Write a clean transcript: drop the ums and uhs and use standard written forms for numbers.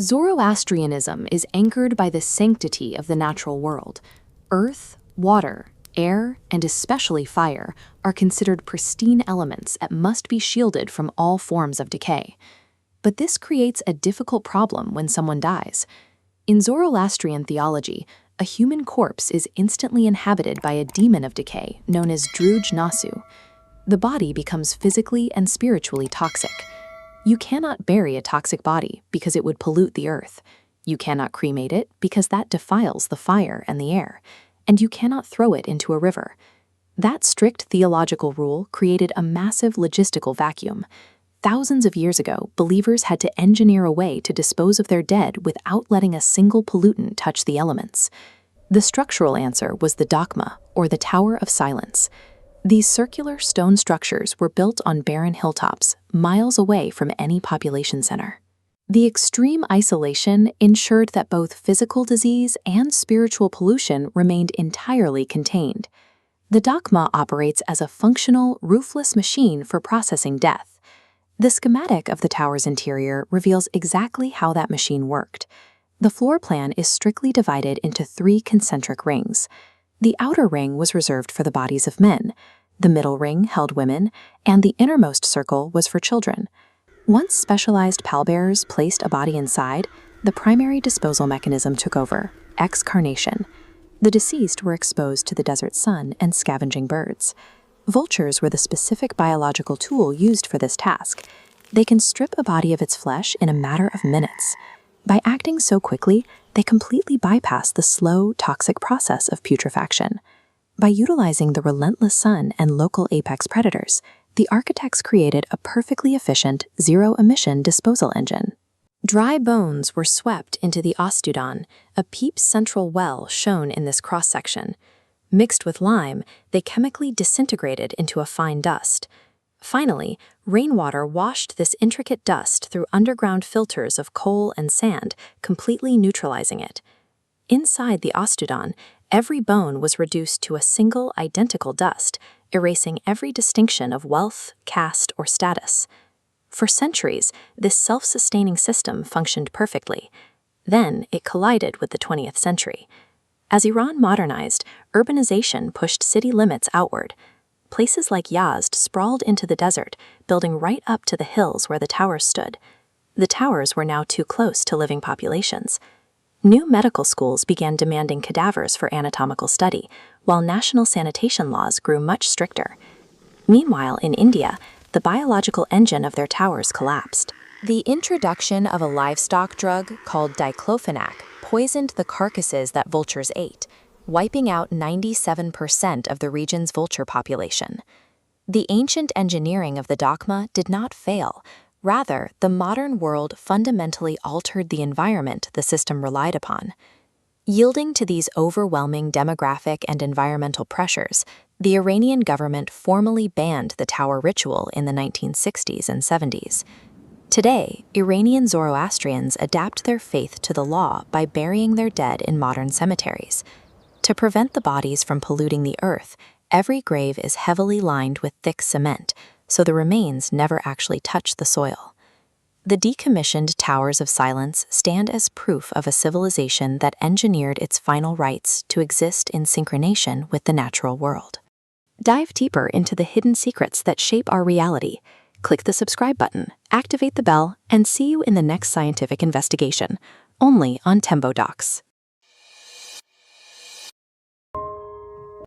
Zoroastrianism is anchored by the sanctity of the natural world. Earth, water, air, and especially fire are considered pristine elements that must be shielded from all forms of decay. But this creates a difficult problem when someone dies. In Zoroastrian theology, a human corpse is instantly inhabited by a demon of decay known as druj nasu. The body becomes physically and spiritually toxic. You cannot bury a toxic body because it would pollute the earth. You cannot cremate it because that defiles the fire and the air. And you cannot throw it into a river. That strict theological rule created a massive logistical vacuum. Thousands of years ago, believers had to engineer a way to dispose of their dead without letting a single pollutant touch the elements. The structural answer was the dakhma, or the Tower of Silence. These circular stone structures were built on barren hilltops, miles away from any population center. The extreme isolation ensured that both physical disease and spiritual pollution remained entirely contained. The dakhma operates as a functional, roofless machine for processing death. The schematic of the tower's interior reveals exactly how that machine worked. The floor plan is strictly divided into 3 concentric rings. The outer ring was reserved for the bodies of men, the middle ring held women, and the innermost circle was for children. Once specialized pallbearers placed a body inside, the primary disposal mechanism took over, excarnation. The deceased were exposed to the desert sun and scavenging birds. Vultures were the specific biological tool used for this task. They can strip a body of its flesh in a matter of minutes. By acting so quickly, they completely bypass the slow, toxic process of putrefaction. By utilizing the relentless sun and local apex predators, the architects created a perfectly efficient, zero-emission disposal engine. Dry bones were swept into the ostudan, a peep's central well shown in this cross-section. Mixed with lime, they chemically disintegrated into a fine dust. Finally, rainwater washed this intricate dust through underground filters of coal and sand, completely neutralizing it. Inside the ostudan, every bone was reduced to a single identical dust, erasing every distinction of wealth, caste, or status. For centuries, this self-sustaining system functioned perfectly. Then it collided with the 20th century. As Iran modernized, urbanization pushed city limits outward. Places like Yazd sprawled into the desert, building right up to the hills where the towers stood. The towers were now too close to living populations. New medical schools began demanding cadavers for anatomical study, while national sanitation laws grew much stricter. Meanwhile, in India, the biological engine of their towers collapsed. The introduction of a livestock drug called diclofenac poisoned the carcasses that vultures ate, wiping out 97% of the region's vulture population. The ancient engineering of the dakhma did not fail. Rather, the modern world fundamentally altered the environment the system relied upon. Yielding to these overwhelming demographic and environmental pressures, the Iranian government formally banned the tower ritual in the 1960s and 70s. Today, Iranian Zoroastrians adapt their faith to the law by burying their dead in modern cemeteries. To prevent the bodies from polluting the earth, every grave is heavily lined with thick cement, so the remains never actually touch the soil. The decommissioned Towers of Silence stand as proof of a civilization that engineered its final rites to exist in synchronization with the natural world. Dive deeper into the hidden secrets that shape our reality. Click the subscribe button, activate the bell, and see you in the next scientific investigation, only on TEMBODocs.